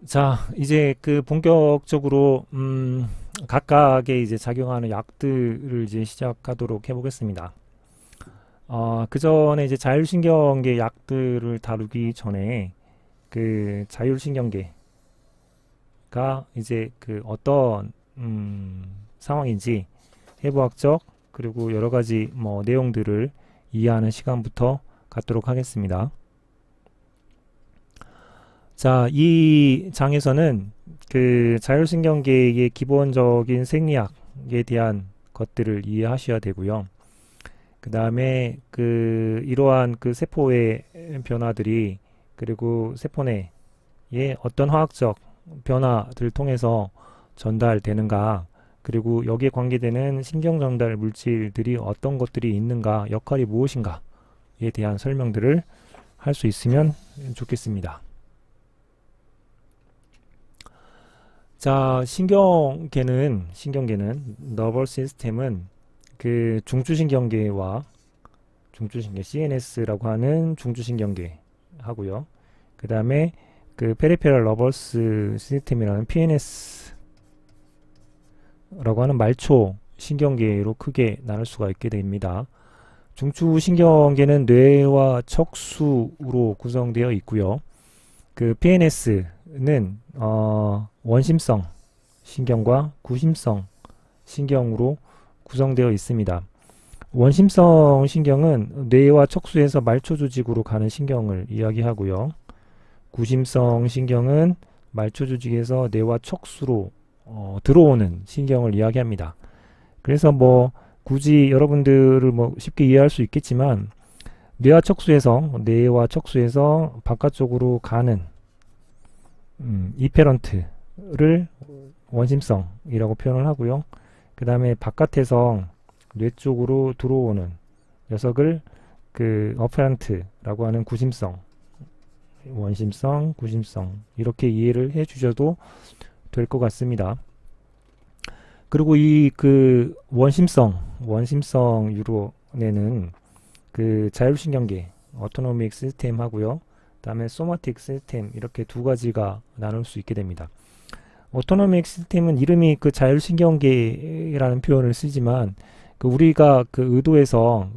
자, 이제 그 본격적으로 각각의 이제 작용하는 약들을 이제 시작하도록 해보겠습니다. 그 전에 이제 자율신경계 약들을 다루기 전에 그 자율신경계가 이제 그 어떤 상황인지 해부학적 그리고 여러 가지 뭐 내용들을 이해하는 시간부터 갖도록 하겠습니다. 자, 이 장에서는 그 자율신경계의 기본적인 생리학에 대한 것들을 이해하셔야 되고요. 그 다음에 그 이러한 그 세포의 변화들이 그리고 세포 내에 어떤 화학적 변화들을 통해서 전달되는가, 그리고 여기에 관계되는 신경 전달 물질들이 어떤 것들이 있는가, 역할이 무엇인가에 대한 설명들을 할 수 있으면 좋겠습니다. 자, 신경계는 너버 시스템은 그 중추신경계와 중추신경 CNS라고 하는 중추신경계 하고요. 그 다음에 그 페리페럴 너버스 시스템이라는 PNS라고 하는 말초 신경계로 크게 나눌 수가 있게 됩니다. 중추신경계는 뇌와 척수로 구성되어 있고요. 그 PNS는 원심성 신경과 구심성 신경으로 구성되어 있습니다. 원심성 신경은 뇌와 척수에서 말초 조직으로 가는 신경을 이야기하고요. 구심성 신경은 말초 조직에서 뇌와 척수로 들어오는 신경을 이야기합니다. 그래서 뭐 굳이 여러분들을 뭐 쉽게 이해할 수 있겠지만 뇌와 척수에서 바깥쪽으로 가는 이페런트를 원심성이라고 표현을 하고요. 그 다음에 바깥에서 뇌 쪽으로 들어오는 녀석을 그 어페런트라고 하는 구심성, 원심성, 구심성 이렇게 이해를 해 주셔도 될 것 같습니다. 그리고 이 그 원심성 유로내는 그 자율신경계 어토노믹 시스템 하고요. 그다음에 소마틱 시스템 이렇게 두 가지가 나눌 수 있게 됩니다. 오토노믹 시스템은 이름이 그 자율신경계라는 표현을 쓰지만 그 우리가 그 의도해서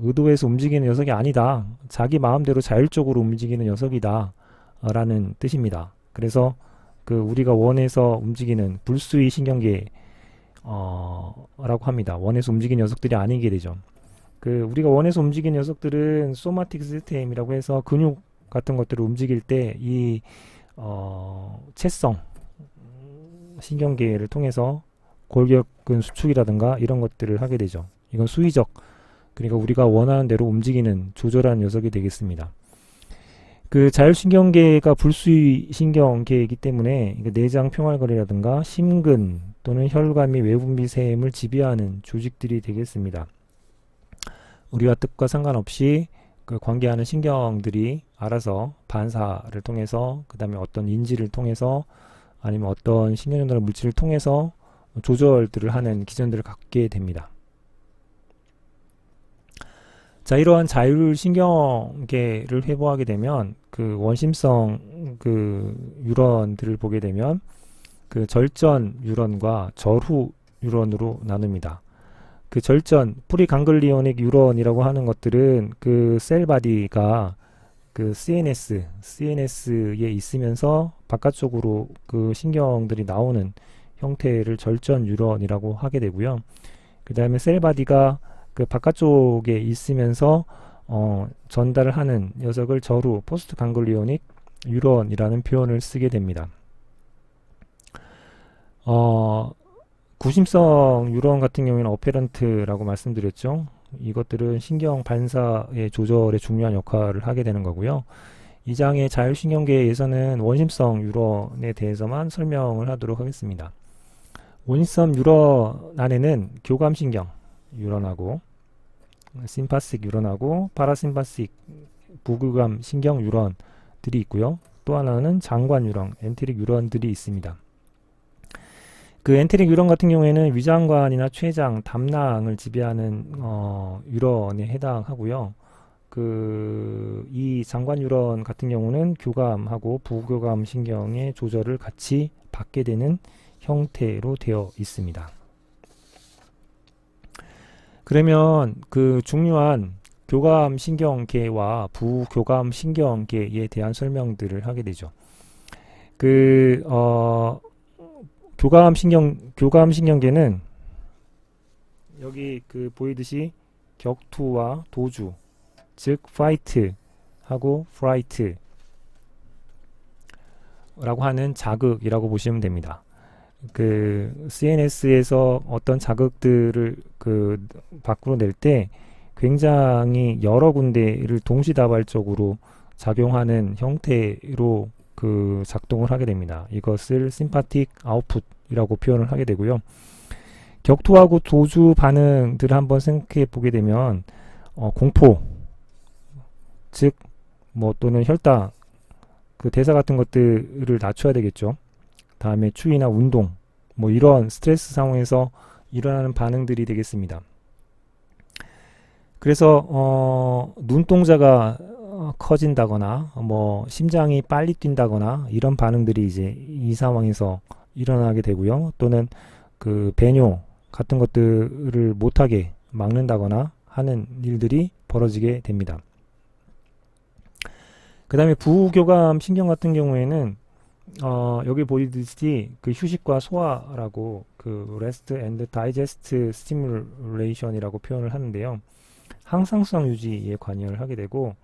움직이는 녀석이 아니다. 자기 마음대로 자율적으로 움직이는 녀석이다. 라는 뜻입니다. 그래서 그 우리가 원해서 움직이는 불수의 신경계 라고 합니다. 원해서 움직이는 녀석들이 아니게 되죠. 그 우리가 원해서 움직이는 녀석들은 소마틱 시스템이라고 해서 근육 같은 것들을 움직일 때 이 체성 신경계를 통해서 골격근 수축이라든가 이런 것들을 하게 되죠. 이건 수의적, 그러니까 우리가 원하는 대로 움직이는 조절하는 녀석이 되겠습니다. 그 자율신경계가 불수의 신경계이기 때문에 내장 평활거리라든가 심근 또는 혈관 및 외분비샘을 지배하는 조직들이 되겠습니다. 우리와 뜻과 상관없이 그 관계하는 신경들이 알아서 반사를 통해서 그 다음에 어떤 인지를 통해서 아니면 어떤 신경전달 물질을 통해서 조절들을 하는 기전들을 갖게 됩니다. 자, 이러한 자율신경계를 회복하게 되면 그 원심성 그 유런들을 보게 되면 그 절전 유런과 절후 유런으로 나눕니다. 그 절전 프리강글리오닉 유런이라고 하는 것들은 그 셀바디가 그 CNS에 있으면서 바깥쪽으로 그 신경들이 나오는 형태를 절전 유런이라고 하게 되고요. 그 다음에 셀바디가 그 바깥쪽에 있으면서 전달을 하는 녀석을 저루 포스트 강글리오닉 유런이라는 표현을 쓰게 됩니다. 구심성 유런 같은 경우에는 어페런트라고 말씀드렸죠. 이것들은 신경 반사의 조절에 중요한 역할을 하게 되는 거고요. 이 장의 자율신경계에서는 원심성 유런에 대해서만 설명을 하도록 하겠습니다. 원심성 유런 안에는 교감신경 유런하고 심파식 유런하고 파라심파식 부교감 신경 유런들이 있고요. 또 하나는 장관 유런, 엔테릭 유런들이 있습니다. 그 엔테릭 유런 같은 경우에는 위장관이나 췌장, 담낭을 지배하는 유런에 해당하고요. 이 장관 뉴런 같은 경우는 교감하고 부교감 신경의 조절을 같이 받게 되는 형태로 되어 있습니다. 그러면 그 중요한 교감 신경계와 부교감 신경계에 대한 설명들을 하게 되죠. 교감 신경계는 여기 보이듯이 격투와 도주, 즉 fight 하고 flight 라고 하는 자극이라고 보시면 됩니다. CNS에서 어떤 자극들을 밖으로 낼 때 굉장히 여러 군데를 동시다발적으로 작용하는 형태로 작동을 하게 됩니다. 이것을 sympathetic output이라고 표현을 하게 되고요. 격투하고 도주 반응들을 한번 생각해 보게 되면 공포, 즉 또는 혈당, 대사 같은 것들을 낮춰야 되겠죠. 다음에 추위나 운동, 이런 스트레스 상황에서 일어나는 반응들이 되겠습니다. 그래서 눈동자가 커진다거나 심장이 빨리 뛴다거나 이런 반응들이 이제 이 상황에서 일어나게 되고요. 또는 배뇨 같은 것들을 못하게 막는다거나 하는 일들이 벌어지게 됩니다. 그 다음에 부교감 신경 같은 경우에는 여기 보이듯이 휴식과 소화라고 rest and digest stimulation이라고 표현을 하는데요. 항상성 유지에 관여를 하게 되고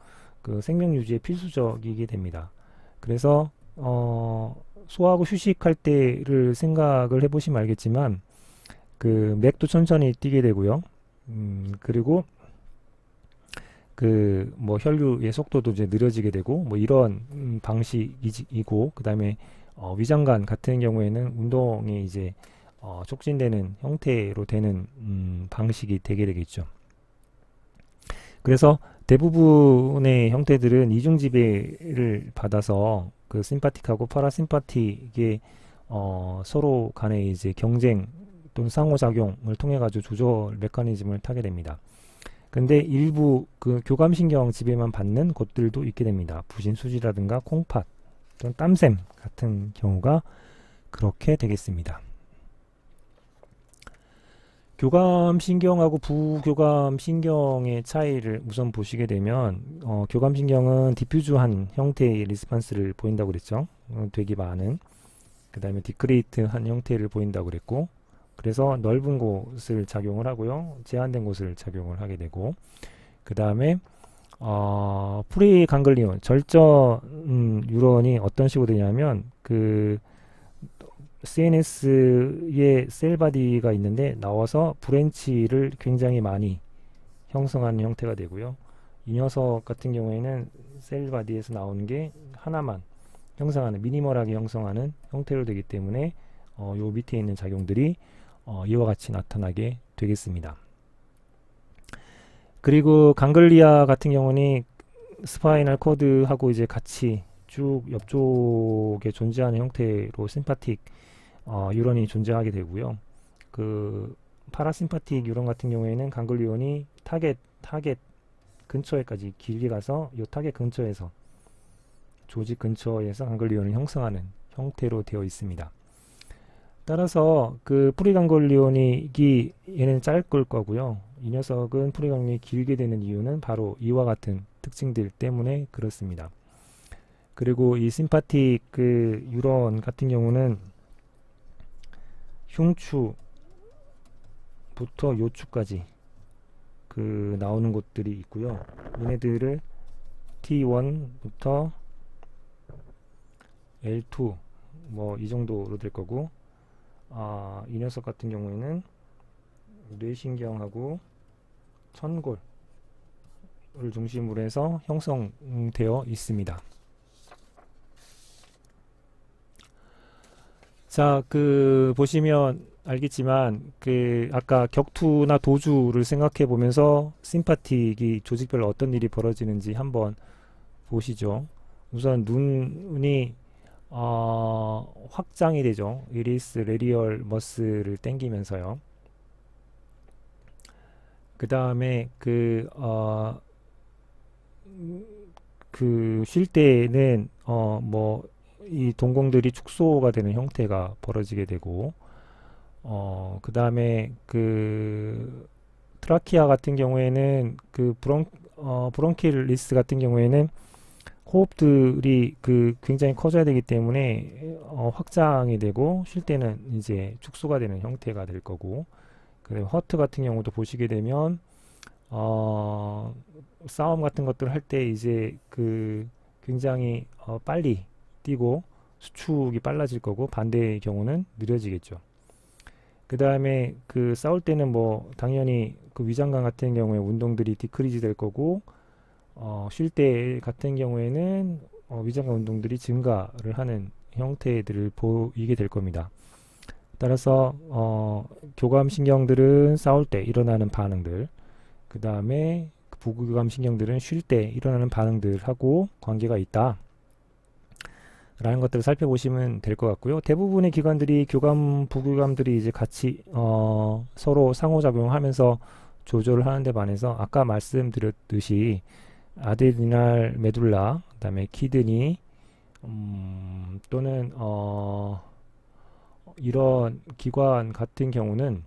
생명 유지에 필수적이게 됩니다. 그래서 소화하고 휴식할 때를 생각을 해보시면 알겠지만 맥도 천천히 뛰게 되고요. 그리고 혈류의 속도도 이제 느려지게 되고 이런 방식이고, 그 다음에 위장관 같은 경우에는 운동이 이제 촉진되는 형태로 되는 방식이 되게 되겠죠. 그래서 대부분의 형태들은 이중 지배를 받아서 심파틱하고 파라심파틱의 서로 간의 이제 경쟁 또는 상호작용을 통해 가지고 조절 메커니즘을 타게 됩니다. 근데 일부 교감신경 지배만 받는 곳들도 있게 됩니다. 부신수지라든가 콩팥 또는 땀샘 같은 경우가 그렇게 되겠습니다. 교감신경하고 부교감신경의 차이를 우선 보시게 되면 교감신경은 디퓨즈한 형태의 리스판스를 보인다고 그랬죠. 되게 많은. 그 다음에 디크리트한 형태를 보인다고 그랬고, 그래서 넓은 곳을 작용을 하고요. 제한된 곳을 작용을 하게 되고, 그 다음에 프리강글리온 절전 뉴런이 어떤 식으로 되냐면 CNS의 셀바디가 있는데 나와서 브랜치를 굉장히 많이 형성하는 형태가 되고요. 이 녀석 같은 경우에는 셀바디에서 나오는 게 하나만 형성하는, 미니멀하게 형성하는 형태로 되기 때문에 요 밑에 있는 작용들이 이와 같이 나타나게 되겠습니다. 그리고 강글리아 같은 경우는 스파이널 코드하고 이제 같이 쭉 옆쪽에 존재하는 형태로 심파틱 뉴런이 존재하게 되고요. 파라심파틱 뉴런 같은 경우에는 강글리온이 타겟 근처에까지 길게 가서 이 타겟 근처에서, 조직 근처에서 강글리온을 형성하는 형태로 되어 있습니다. 따라서 프리강글리온이 얘는 짧을 거고요. 이 녀석은 프리강글리온이 길게 되는 이유는 바로 이와 같은 특징들 때문에 그렇습니다. 그리고 이 심파틱 뉴런 같은 경우는 흉추부터 요추까지 나오는 곳들이 있고요. 얘네들을 T1부터 L2 이 정도로 될 거고, 이 녀석 같은 경우에는 뇌신경하고 천골을 중심으로 해서 형성되어 있습니다. 자, 보시면 알겠지만 아까 격투나 도주를 생각해 보면서 심파틱이 조직별로 어떤 일이 벌어지는지 한번 보시죠. 우선 눈이 확장이 되죠. 이리스 레디얼 머슬을 당기면서요. 그 다음에 그 쉴 때는 뭐 이 동공들이 축소가 되는 형태가 벌어지게 되고 그 다음에 그 트라키아 같은 경우에는 그 브론킬리스 같은 경우에는 호흡들이 그 굉장히 커져야 되기 때문에 확장이 되고 쉴 때는 이제 축소가 되는 형태가 될 거고, 그다음에 허트 같은 경우도 보시게 되면 싸움 같은 것들 할 때 이제 그 굉장히 빨리 뛰고 수축이 빨라질 거고, 반대의 경우는 느려지겠죠. 그 다음에 그 싸울 때는 뭐 당연히 그 위장관 같은 경우에 운동들이 디크리즈 될 거고, 쉴 때 같은 경우에는 위장관 운동들이 증가를 하는 형태들을 보이게 될 겁니다. 따라서 교감 신경들은 싸울 때 일어나는 반응들, 그 다음에 부교감 신경들은 쉴 때 일어나는 반응들하고 관계가 있다 라는 것들을 살펴보시면 될 것 같고요. 대부분의 기관들이 교감, 부교감들이 이제 같이 서로 상호작용하면서 조절을 하는 데 반해서 아까 말씀드렸듯이 아드리날 메둘라, 그다음에 키드니 또는 이런 기관 같은 경우는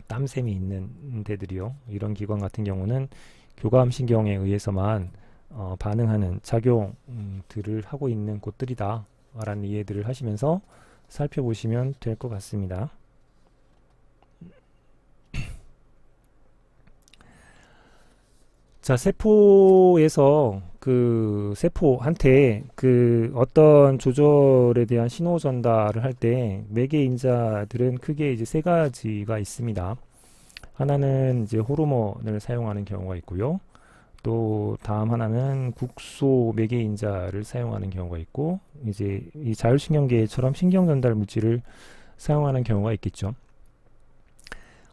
땀샘이 있는 데들이요. 이런 기관 같은 경우는 교감신경에 의해서만 반응하는 작용들을 하고 있는 곳들이다 라는 이해들을 하시면서 살펴보시면 될 것 같습니다. 자, 세포에서 그 세포한테 그 어떤 조절에 대한 신호 전달을 할 때 매개 인자들은 크게 이제 세 가지가 있습니다. 하나는 이제 호르몬을 사용하는 경우가 있고요. 또 다음 하나는 국소 매개 인자를 사용하는 경우가 있고, 이제 이 자율신경계처럼 신경 전달 물질을 사용하는 경우가 있겠죠.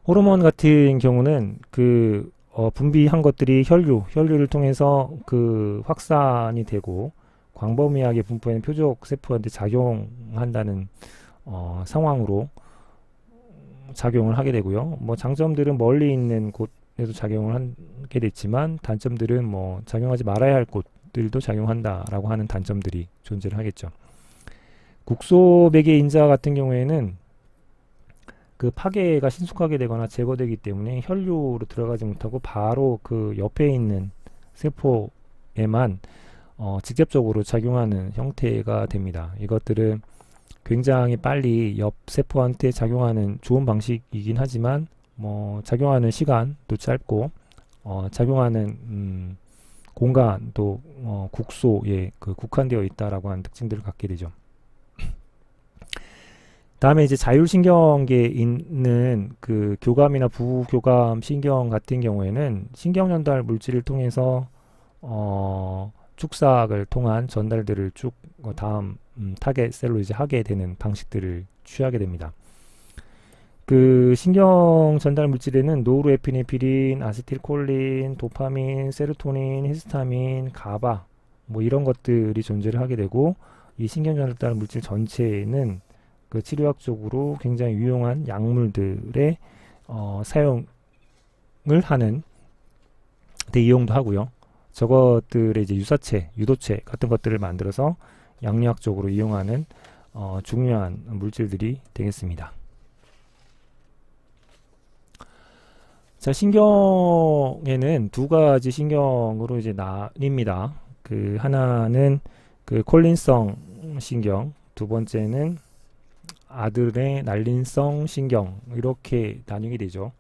호르몬 같은 경우는 그 분비한 것들이 혈류를 통해서 그 확산이 되고 광범위하게 분포하는 표적 세포한테 작용한다는 상황으로 작용을 하게 되고요. 뭐 장점들은 멀리 있는 곳에도 작용을 하게 됐지만, 단점들은 뭐 작용하지 말아야 할 곳들도 작용한다라고 하는 단점들이 존재를 하겠죠. 국소매개 인자 같은 경우에는 그 파괴가 신속하게 되거나 제거되기 때문에 혈류로 들어가지 못하고 바로 그 옆에 있는 세포에만 직접적으로 작용하는 형태가 됩니다. 이것들은 굉장히 빨리 옆 세포한테 작용하는 좋은 방식이긴 하지만 뭐 작용하는 시간도 짧고 작용하는 공간도 국소에 그 국한되어 있다라고 하는 특징들을 갖게 되죠. 다음에 이제 자율신경계에 있는 그 교감이나 부교감 신경 같은 경우에는 신경 전달 물질을 통해서 축삭을 통한 전달들을 쭉 다음 타겟 셀로 이제 하게 되는 방식들을 취하게 됩니다. 그 신경 전달 물질에는 노르에피네피린, 아세틸콜린, 도파민, 세로토닌, 히스타민, 가바 뭐 이런 것들이 존재를 하게 되고, 이 신경 전달 물질 전체는 그 치료학적으로 굉장히 유용한 약물들의 사용을 하는 데 이용도 하고요. 저것들의 이제 유도체 같은 것들을 만들어서 양리학적으로 이용하는 중요한 물질들이 되겠습니다. 자, 신경에는 두 가지 신경으로 이제 나뉩니다. 그 하나는 그 콜린성 신경, 두 번째는 아드레날린성 신경, 이렇게 나뉘게 되죠.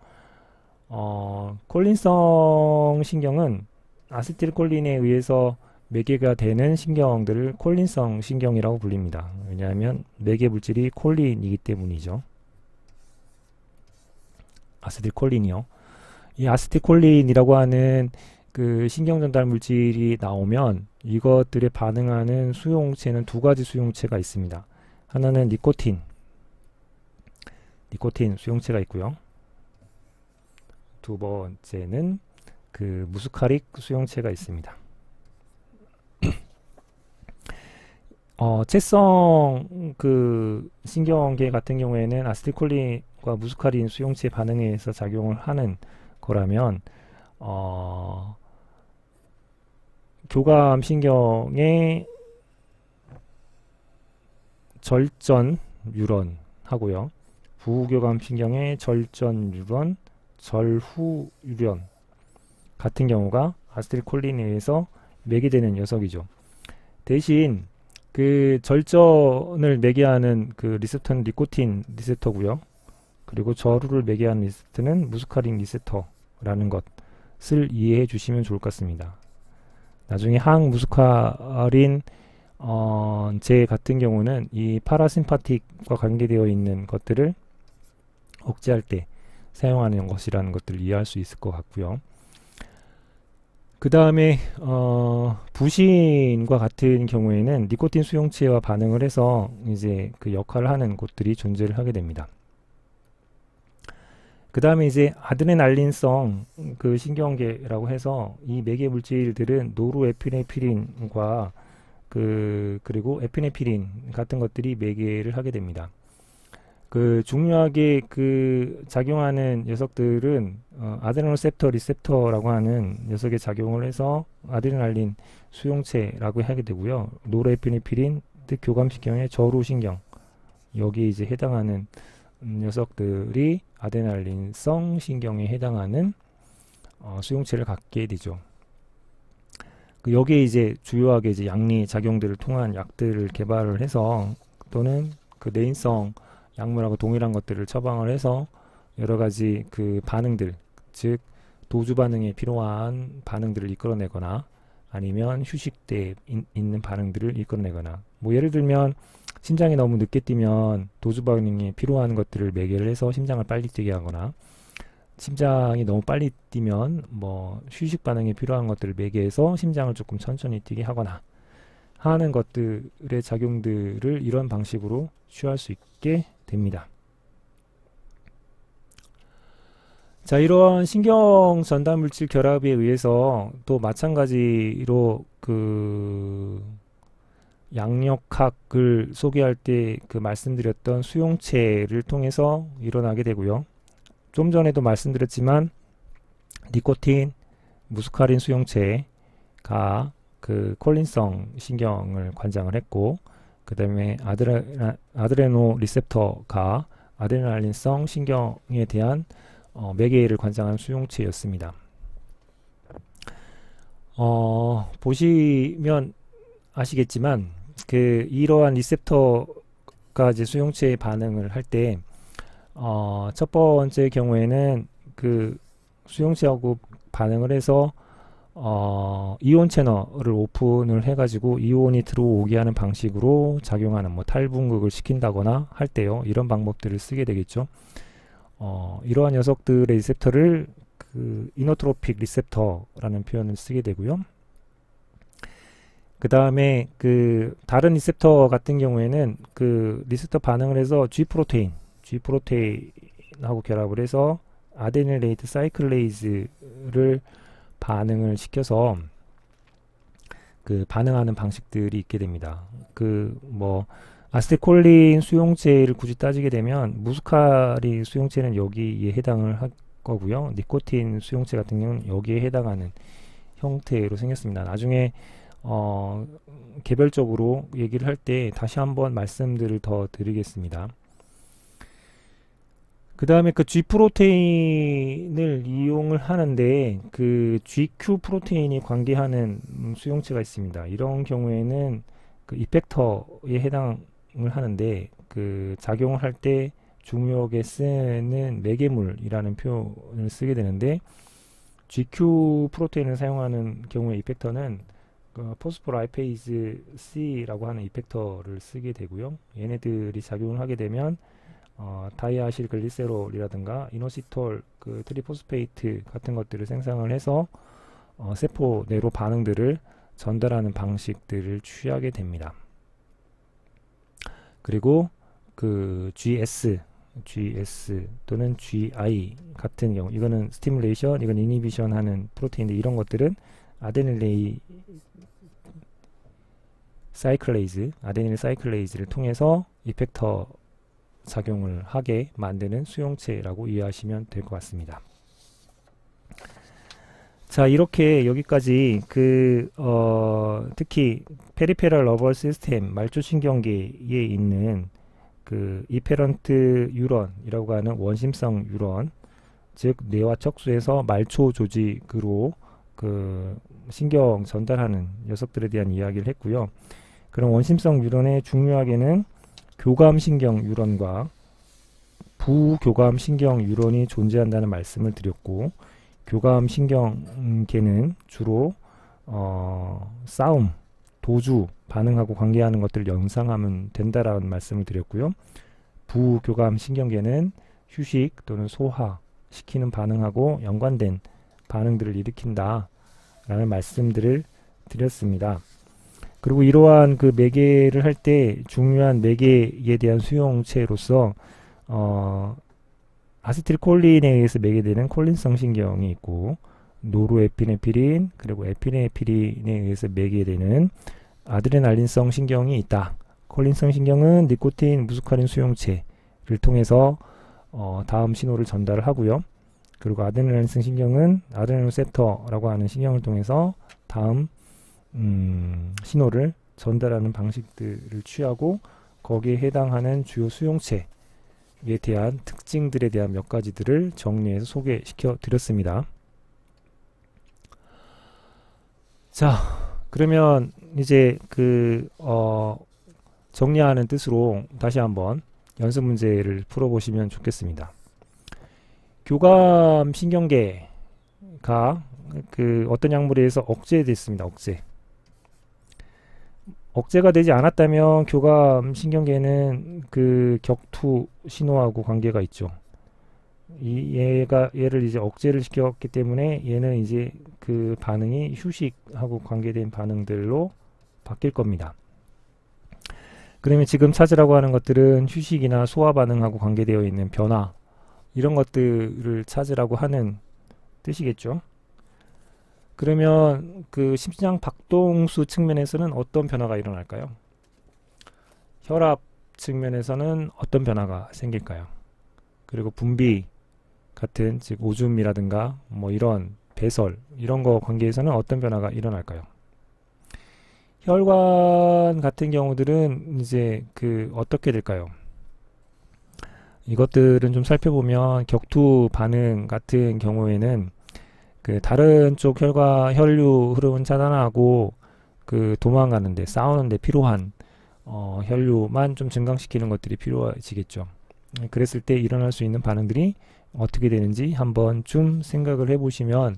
콜린성 신경은 아세틸콜린에 의해서 매개가 되는 신경들을 콜린성 신경이라고 불립니다. 왜냐하면 매개 물질이 콜린이기 때문이죠. 아세틸콜린이요. 이 아세틸콜린이라고 하는 그 신경 전달 물질이 나오면 이것들에 반응하는 수용체는 두 가지 수용체가 있습니다. 하나는 니코틴 수용체가 있고요. 두 번째는 그 무스카릭 수용체가 있습니다. 채성 그 신경계 같은 경우에는 아세틸콜린과 무스카린 수용체 반응에 의해서 작용을 하는 거라면 교감 신경의 절전 뉴런 하고요. 부교감 신경의 절전 뉴런, 절후 뉴런 같은 경우가 아세틸콜린에 의해서 매개되는 녀석이죠. 대신 그 절전을 매개하는 그 리셉터는 니코틴 리셉터고요. 그리고 저루를 매개하는 리셉터는 무스카린 리셉터라는 것을 이해해 주시면 좋을 것 같습니다. 나중에 항무스카린 제 같은 경우는 이 파라심파틱과 관계되어 있는 것들을 억제할 때 사용하는 것이라는 것들을 이해할 수 있을 것 같고요. 그 다음에 부신과 같은 경우에는 니코틴 수용체와 반응을 해서 이제 그 역할을 하는 곳들이 존재를 하게 됩니다. 그 다음에 이제 아드레날린성 그 신경계라고 해서 이 매개 물질들은 노르에피네프린과 그리고 에피네프린 같은 것들이 매개를 하게 됩니다. 그 중요하게 그 작용하는 녀석들은 아드레노셉터 리셉터라고 하는 녀석의 작용을 해서 아드레날린 수용체라고 하게 되고요. 노르에피네프린 즉 교감신경의 저루신경 여기 이제 해당하는 녀석들이 아드레날린성 신경에 해당하는 수용체를 갖게 되죠. 여기에 이제 주요하게 이제 양리 작용들을 통한 약들을 개발을 해서 또는 그 내인성 약물하고 동일한 것들을 처방을 해서 여러 가지 그 반응들, 즉 도주 반응에 필요한 반응들을 이끌어내거나 아니면 휴식 때 있는 반응들을 이끌어내거나 뭐 예를 들면 심장이 너무 늦게 뛰면 도주 반응에 필요한 것들을 매개를 해서 심장을 빨리 뛰게 하거나 심장이 너무 빨리 뛰면 뭐 휴식 반응에 필요한 것들을 매개해서 심장을 조금 천천히 뛰게 하거나 하는 것들의 작용들을 이런 방식으로 취할 수 있게 됩니다. 자, 이러한 신경 전달 물질 결합에 의해서 또 마찬가지로 그 양력학을 소개할 때 그 말씀드렸던 수용체를 통해서 일어나게 되고요. 좀 전에도 말씀드렸지만 니코틴, 무스카린 수용체가 그 콜린성 신경을 관장을 했고 그 다음에 아드레노 리셉터가 아드레날린성 신경에 대한 매개를 관장하는 수용체였습니다. 보시면 아시겠지만 그 이러한 리셉터가 이제 수용체에 반응을 할 때 첫 번째 경우에는 그 수용체하고 반응을 해서 이온 채널을 오픈을 해가지고 이온이 들어오게 하는 방식으로 작용하는 뭐 탈분극을 시킨다거나 할 때요. 이런 방법들을 쓰게 되겠죠. 이러한 녀석들의 리셉터를 그 이노트로픽 리셉터라는 표현을 쓰게 되고요. 그 다음에 그 다른 리셉터 같은 경우에는 그 리셉터 반응을 해서 G프로테인하고 결합을 해서 아데닐레이트 사이클레이즈를 반응을 시켜서 그 반응하는 방식들이 있게 됩니다. 그 뭐 아세틸콜린 수용체를 굳이 따지게 되면 무스카린 수용체는 여기에 해당을 할 거고요. 니코틴 수용체 같은 경우는 여기에 해당하는 형태로 생겼습니다. 나중에 개별적으로 얘기를 할 때 다시 한번 말씀들을 더 드리겠습니다. 그 다음에 그 G 프로테인을 이용을 하는데 그 GQ 프로테인이 관계하는 수용체가 있습니다. 이런 경우에는 그 이펙터에 해당을 하는데 그 작용을 할 때 중요하게 쓰는 매개물이라는 표현을 쓰게 되는데 GQ 프로테인을 사용하는 경우에 이펙터는 그 포스포라이페이즈 C라고 하는 이펙터를 쓰게 되고요. 얘네들이 작용을 하게 되면 다이아실 글리세롤이라든가 이노시톨 그 트리포스페이트 같은 것들을 생성을 해서 세포 내로 반응들을 전달하는 방식들을 취하게 됩니다. 그리고 그 GS 또는 GI 같은 경우 이거는 스티뮬레이션, 이건 이니비션 하는 프로테인인데 이런 것들은 아데닐 사이클레이즈를 통해서 이펙터 작용을 하게 만드는 수용체라고 이해하시면 될 것 같습니다. 자, 이렇게 여기까지 특히 페리페럴 너버스 시스템 말초신경계에 있는 그 이페런트 뉴런이라고 하는 원심성 뉴런, 즉 뇌와 척수에서 말초 조직으로 그 신경 전달하는 녀석들에 대한 이야기를 했고요. 그런 원심성 뉴런의 중요하게는 교감신경 뉴런과 부교감신경 뉴런이 존재한다는 말씀을 드렸고, 교감신경계는 주로 싸움, 도주, 반응하고 관계하는 것들을 연상하면 된다라는 말씀을 드렸고요. 부교감신경계는 휴식 또는 소화시키는 반응하고 연관된 반응들을 일으킨다 라는 말씀들을 드렸습니다. 그리고 이러한 그 매개를 할 때 중요한 매개에 대한 수용체로서 아세틸콜린에 의해서 매개되는 콜린성 신경이 있고, 노르에피네피린 그리고 에피네피린에 의해서 매개되는 아드레날린성 신경이 있다. 콜린성 신경은 니코틴 무스카린 수용체를 통해서 다음 신호를 전달을 하고요. 그리고 아드레날린성 신경은 아드레날린 레셉터라고 하는 신경을 통해서 다음 신호를 전달하는 방식들을 취하고, 거기에 해당하는 주요 수용체에 대한 특징들에 대한 몇 가지들을 정리해서 소개시켜 드렸습니다. 자, 그러면 이제 정리하는 뜻으로 다시 한번 연습 문제를 풀어보시면 좋겠습니다. 교감 신경계가 어떤 약물에 의해서 억제됐습니다. 억제가 되지 않았다면 교감 신경계는 그 격투 신호하고 관계가 있죠. 얘를 이제 억제를 시켰기 때문에 얘는 이제 그 반응이 휴식하고 관계된 반응들로 바뀔 겁니다. 그러면 지금 찾으라고 하는 것들은 휴식이나 소화 반응하고 관계되어 있는 변화, 이런 것들을 찾으라고 하는 뜻이겠죠. 그러면 그 심장 박동수 측면에서는 어떤 변화가 일어날까요? 혈압 측면에서는 어떤 변화가 생길까요? 그리고 분비 같은, 즉 오줌이라든가 뭐 이런 배설, 이런 거 관계에서는 어떤 변화가 일어날까요? 혈관 같은 경우들은 이제 어떻게 될까요? 이것들은 좀 살펴보면 격투 반응 같은 경우에는 다른 쪽 혈류 흐름은 차단하고 도망가는데, 싸우는데 필요한 혈류만 좀 증강시키는 것들이 필요해지겠죠. 그랬을 때 일어날 수 있는 반응들이 어떻게 되는지 한번 좀 생각을 해보시면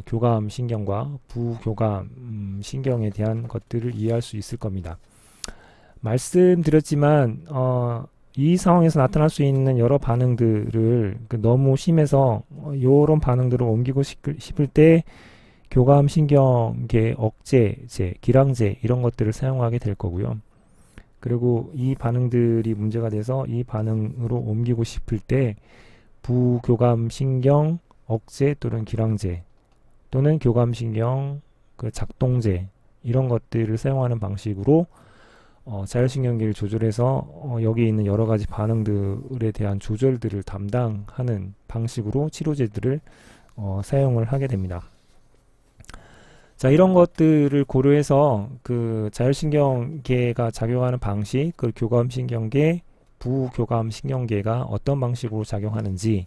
교감 신경과 부교감 신경에 대한 것들을 이해할 수 있을 겁니다. 말씀드렸지만 이 상황에서 나타날 수 있는 여러 반응들을 너무 심해서 이런 반응들을 옮기고 싶을 때 교감신경계 억제제, 기량제 이런 것들을 사용하게 될 거고요. 그리고 이 반응들이 문제가 돼서 이 반응으로 옮기고 싶을 때 부교감신경 억제 또는 기량제 또는 교감신경 작동제, 이런 것들을 사용하는 방식으로 자율신경계를 조절해서 여기 있는 여러 가지 반응들에 대한 조절들을 담당하는 방식으로 치료제들을 사용을 하게 됩니다. 자, 이런 것들을 고려해서 자율신경계가 작용하는 방식, 교감신경계, 부교감신경계가 어떤 방식으로 작용하는지,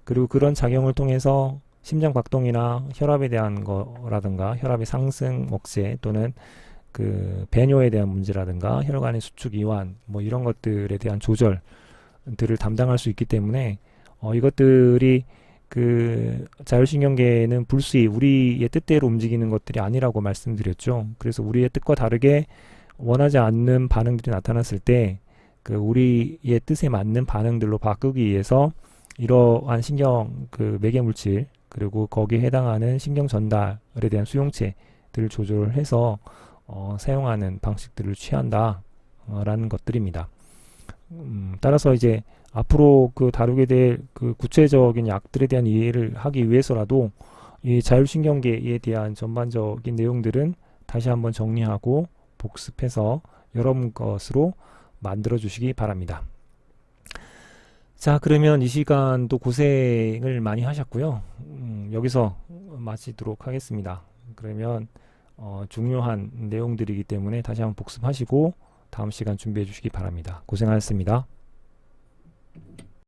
그리고 그런 작용을 통해서 심장 박동이나 혈압에 대한 거라든가 혈압의 상승 억제 또는 배뇨에 대한 문제라든가 혈관의 수축 이완 뭐 이런 것들에 대한 조절들을 담당할 수 있기 때문에 이것들이 자율신경계는 불수히 우리의 뜻대로 움직이는 것들이 아니라고 말씀드렸죠. 그래서 우리의 뜻과 다르게 원하지 않는 반응들이 나타났을 때 우리의 뜻에 맞는 반응들로 바꾸기 위해서 이러한 신경 매개물질 그리고 거기에 해당하는 신경 전달에 대한 수용체들을 조절을 해서 사용하는 방식들을 취한다 라는 것들입니다. 따라서 이제 앞으로 다루게 될 구체적인 약들에 대한 이해를 하기 위해서라도 이 자율신경계에 대한 전반적인 내용들은 다시 한번 정리하고 복습해서 여러분 것으로 만들어 주시기 바랍니다. 자, 그러면 이 시간도 고생을 많이 하셨고요. 여기서 마치도록 하겠습니다. 그러면 중요한 내용들이기 때문에 다시 한번 복습하시고 다음 시간 준비해 주시기 바랍니다. 고생하셨습니다.